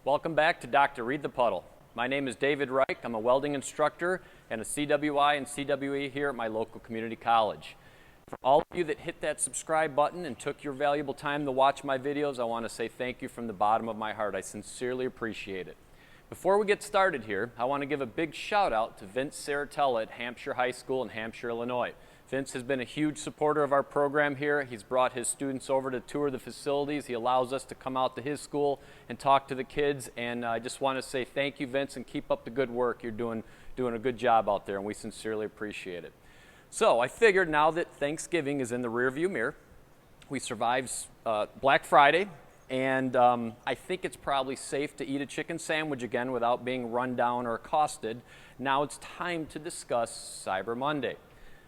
Welcome back to Dr. Read the Puddle. My name is David Reich. I'm a welding instructor and a CWI and CWE here at my local community college. For all of you that hit that subscribe button and took your valuable time to watch my videos, I want to say thank you from the bottom of my heart. I sincerely appreciate it. Before we get started here, I want to give a big shout out to Vince Saratella at Hampshire High School in Hampshire, Illinois. Vince has been a huge supporter of our program here. He's brought his students over to tour the facilities. He allows us to come out to his school and talk to the kids, and I just want to say thank you, Vince, and keep up the good work. You're doing a good job out there, and we sincerely appreciate it. So I figured now that Thanksgiving is in the rearview mirror, we survived Black Friday, and I think it's probably safe to eat a chicken sandwich again without being run down or accosted. Now it's time to discuss Cyber Monday.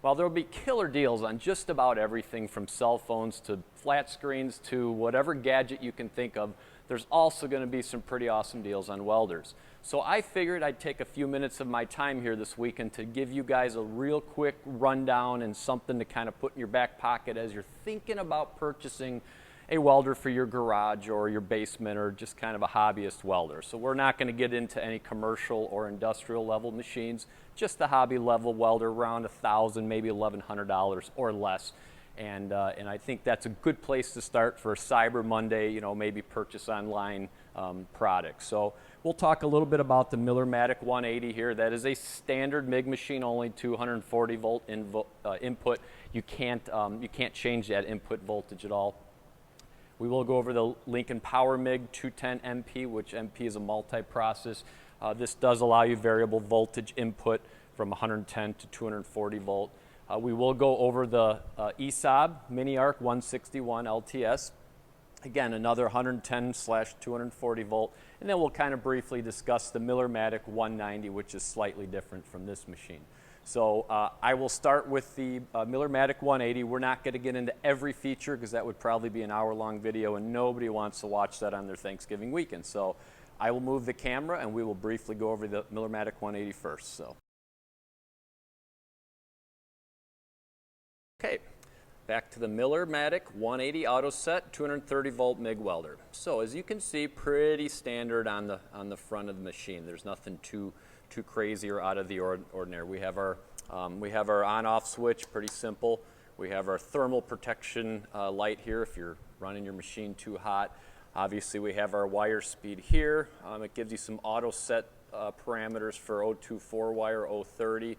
While there will be killer deals on just about everything from cell phones to flat screens to whatever gadget you can think of, there's also going to be some pretty awesome deals on welders. So I figured I'd take a few minutes of my time here this weekend to give you guys a real quick rundown and something to kind of put in your back pocket as you're thinking about purchasing a welder for your garage or your basement or just kind of a hobbyist welder. So we're not going to get into any commercial or industrial level machines, just the hobby level welder around $1,000, maybe $1,100 or less. And I think that's a good place to start for Cyber Monday, you know, maybe purchase online products. So we'll talk a little bit about the MILLERMATIC 180 here. That is a standard MIG machine, only 240 volt input. You can't change that input voltage at all. We will go over the Lincoln Power MIG 210 MP, which MP is a multi-process. This does allow you variable voltage input from 110 to 240 volt. We will go over the ESAB Mini Arc 161 LTS. Again, another 110/240 volt. And then we'll kind of briefly discuss the MILLERMATIC 190, which is slightly different from this machine. So I will start with the MILLERMATIC 180. We're not going to get into every feature because that would probably be an hour-long video, and nobody wants to watch that on their Thanksgiving weekend. So I will move the camera, and we will briefly go over the MILLERMATIC 180 first. So. Okay, back to the MILLERMATIC 180 auto set 230 volt MIG welder. So as you can see, pretty standard on the front of the machine. There's nothing too crazy or out of the ordinary. We have our on-off switch, pretty simple. We have our thermal protection light here if you're running your machine too hot. Obviously we have our wire speed here. It gives you some auto set parameters for 024 wire, 030.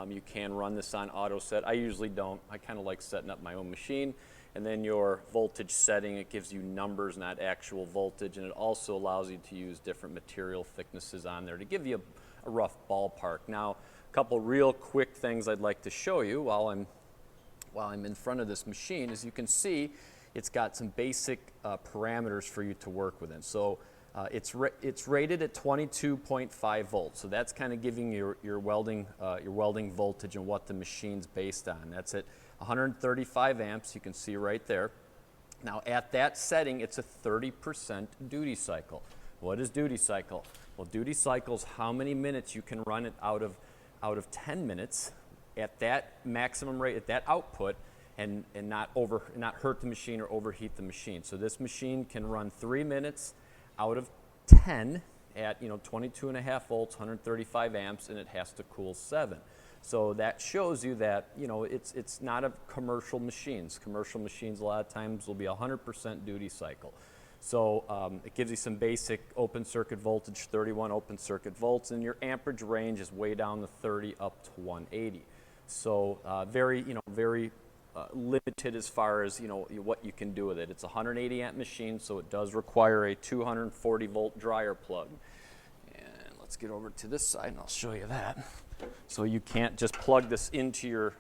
You can run this on auto set. I usually don't. I kind of like setting up my own machine. And then your voltage setting, it gives you numbers, not actual voltage, and it also allows you to use different material thicknesses on there to give you a rough ballpark. Now, a couple real quick things I'd like to show you while I'm in front of this machine. As you can see, it's got some basic parameters for you to work within. So it's rated at 22.5 volts. So that's kind of giving your welding voltage and what the machine's based on. That's at 135 amps. You can see right there. Now at that setting, it's a 30% duty cycle. What is duty cycle? Well, duty cycle is how many minutes you can run it out of 10 minutes at that maximum rate, at that output, and not hurt the machine or overheat the machine. So this machine can run 3 minutes out of 10 at 22.5 volts, 135 amps, and it has to cool 7. So that shows you that it's not a commercial machines. Commercial machines a lot of times will be 100% duty cycle. So it gives you some basic open circuit voltage, 31 open circuit volts, and your amperage range is way down to 30 up to 180. So very limited as far as what you can do with it. It's a 180 amp machine, so it does require a 240 volt dryer plug. And let's get over to this side and I'll show you that. So you can't just plug this into your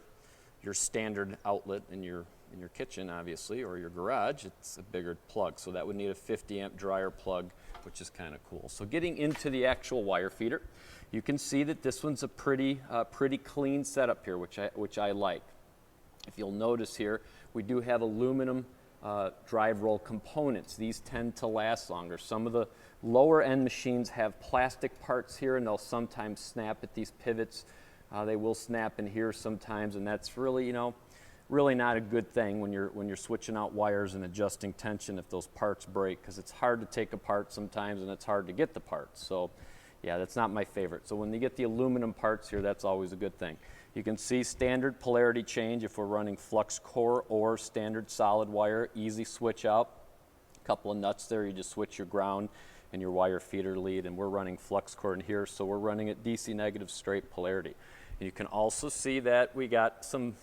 standard outlet in your kitchen, obviously, or your garage. It's a bigger plug, so that would need a 50 amp dryer plug, which is kind of cool. So getting into the actual wire feeder, you can see that this one's a pretty clean setup here, which I like. If you'll notice here, we do have aluminum drive roll components. These tend to last longer. Some of the lower end machines have plastic parts here, and they'll sometimes snap at these pivots. They will snap in here sometimes, and that's really, really not a good thing when you're switching out wires and adjusting tension if those parts break, because it's hard to take apart sometimes and it's hard to get the parts. So yeah, that's not my favorite. So when you get the aluminum parts here, that's always a good thing. You can see standard polarity change if we're running flux core or standard solid wire, easy switch out. A couple of nuts there, you just switch your ground and your wire feeder lead, and we're running flux core in here, so we're running at DC negative straight polarity. And you can also see that we got some,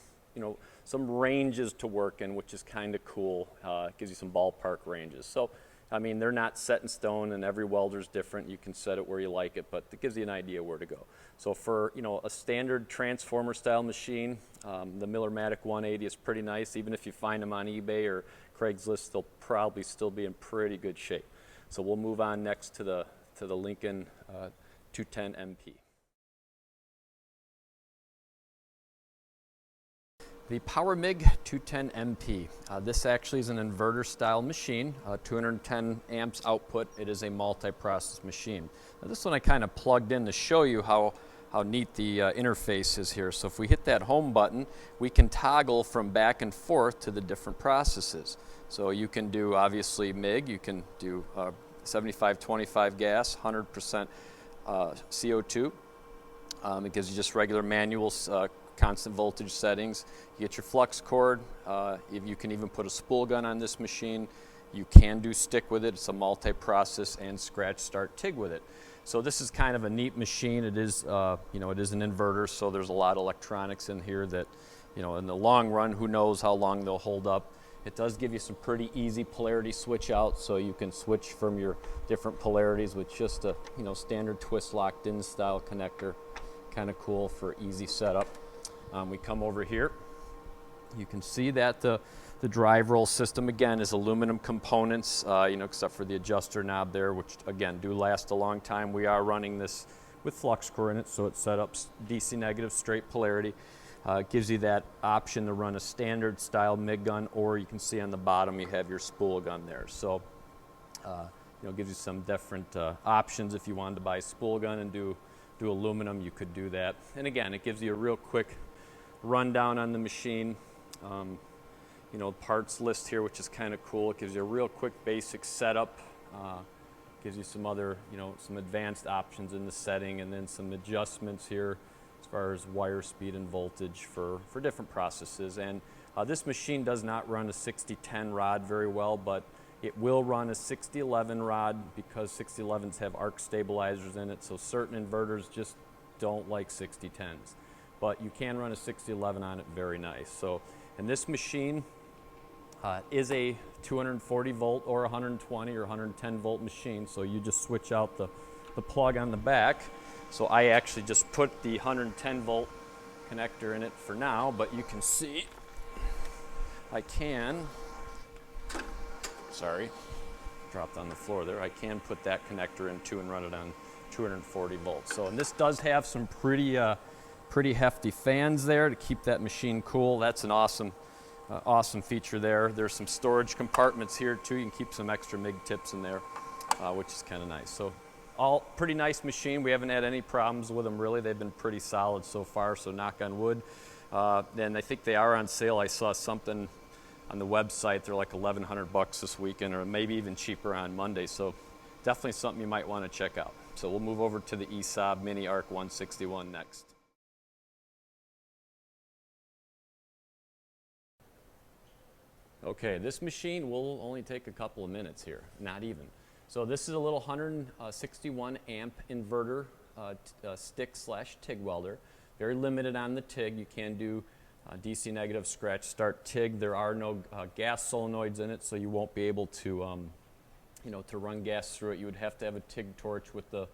some ranges to work in, which is kind of cool. It gives you some ballpark ranges. So, I mean, they're not set in stone, and every welder's different. You can set it where you like it, but it gives you an idea where to go. So for, a standard transformer style machine, the MILLERMATIC 180 is pretty nice. Even if you find them on eBay or Craigslist, they'll probably still be in pretty good shape. So we'll move on next to the Lincoln 210 MP. The PowerMig 210 MP. This actually is an inverter style machine, 210 amps output. It is a multi-process machine. Now this one I kind of plugged in to show you how neat the interface is here. So if we hit that home button, we can toggle from back and forth to the different processes. So you can do obviously MIG, you can do 75-25 gas, 100% CO2. It gives you just regular manual constant voltage settings. You get your flux cord. If you can even put a spool gun on this machine. You can do stick with it. It's a multi-process and scratch start TIG with it. So this is kind of a neat machine. It is, it is an inverter, so there's a lot of electronics in here that, in the long run, who knows how long they'll hold up. It does give you some pretty easy polarity switch out, so you can switch from your different polarities with just a, standard twist locked in style connector. Kind of cool for easy setup. We come over here. You can see that the drive roll system, again, is aluminum components, except for the adjuster knob there, which, again, do last a long time. We are running this with flux core in it, so it's set up DC negative straight polarity. It gives you that option to run a standard style MIG gun, or you can see on the bottom you have your spool gun there. So, it gives you some different options. If you wanted to buy a spool gun and do aluminum, you could do that. And again, it gives you a real quick rundown on the machine. Parts list here, which is kind of cool. It gives you a real quick basic setup. Gives you some other, some advanced options in the setting, and then some adjustments here as far as wire speed and voltage for different processes. And this machine does not run a 6010 rod very well, but it will run a 6011 rod because 6011s have arc stabilizers in it, so certain inverters just don't like 6010s. But you can run a 6011 on it very nice. So, and this machine is a 240 volt or 120 or 110 volt machine, so you just switch out the plug on the back. So I actually just put the 110 volt connector in it for now, but you can see I can, sorry, dropped on the floor there. I can put that connector in too and run it on 240 volts. So, and this does have some pretty hefty fans there to keep that machine cool. That's an awesome feature there. There's some storage compartments here too. You can keep some extra MIG tips in there, which is kind of nice. So all pretty nice machine. We haven't had any problems with them really. They've been pretty solid so far, so knock on wood. And I think they are on sale. I saw something on the website. They're like $1,100 this weekend, or maybe even cheaper on Monday. So definitely something you might want to check out. So we'll move over to the ESAB Mini Arc 161 next. Okay, this machine will only take a couple of minutes here, not even. So this is a little 161 amp inverter stick/TIG welder. Very limited on the TIG. You can do DC negative scratch start TIG. There are no gas solenoids in it, so you won't be able to, to run gas through it. You would have to have a TIG torch with the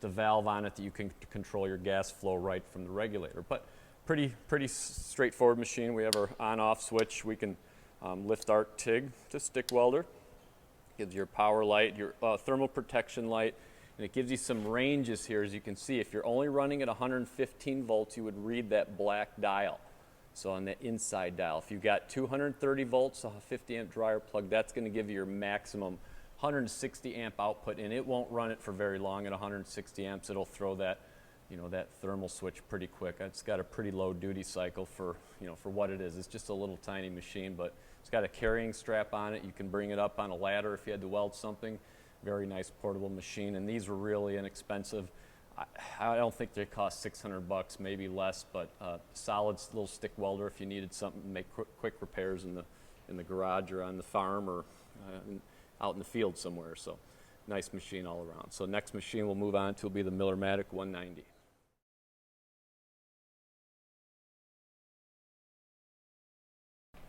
valve on it that you can control your gas flow right from the regulator. But pretty straightforward machine. We have our on-off switch. We can lift our TIG to stick welder. Gives your power light, your thermal protection light, and it gives you some ranges here. As you can see, if you're only running at 115 volts, you would read that black dial. So on the inside dial, if you've got 230 volts, a 50 amp dryer plug, that's going to give you your maximum 160 amp output, and it won't run it for very long at 160 amps. It'll throw that you know, that thermal switch pretty quick. It's got a pretty low duty cycle for, you know, for what it is. It's just a little tiny machine, but it's got a carrying strap on it. You can bring it up on a ladder if you had to weld something. Very nice portable machine, and these were really inexpensive. I don't think they cost $600, maybe less, but solid little stick welder if you needed something to make quick repairs in the garage or on the farm or out in the field somewhere. So nice machine all around. So next machine we'll move on to will be the MILLERMATIC 190.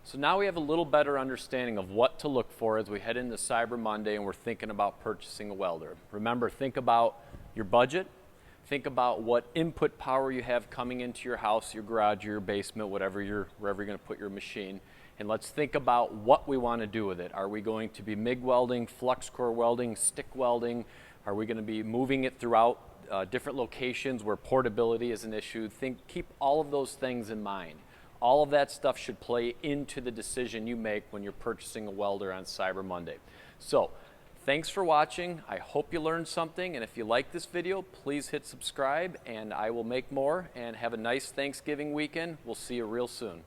So now we have a little better understanding of what to look for as we head into Cyber Monday and we're thinking about purchasing a welder. Remember, think about your budget. Think about what input power you have coming into your house, your garage, your basement, wherever you're going to put your machine. And let's think about what we want to do with it. Are we going to be MIG welding, flux core welding, stick welding? Are we going to be moving it throughout different locations where portability is an issue? Keep all of those things in mind. All of that stuff should play into the decision you make when you're purchasing a welder on Cyber Monday. So, thanks for watching. I hope you learned something, and if you like this video, please hit subscribe, and I will make more, and have a nice Thanksgiving weekend. We'll see you real soon.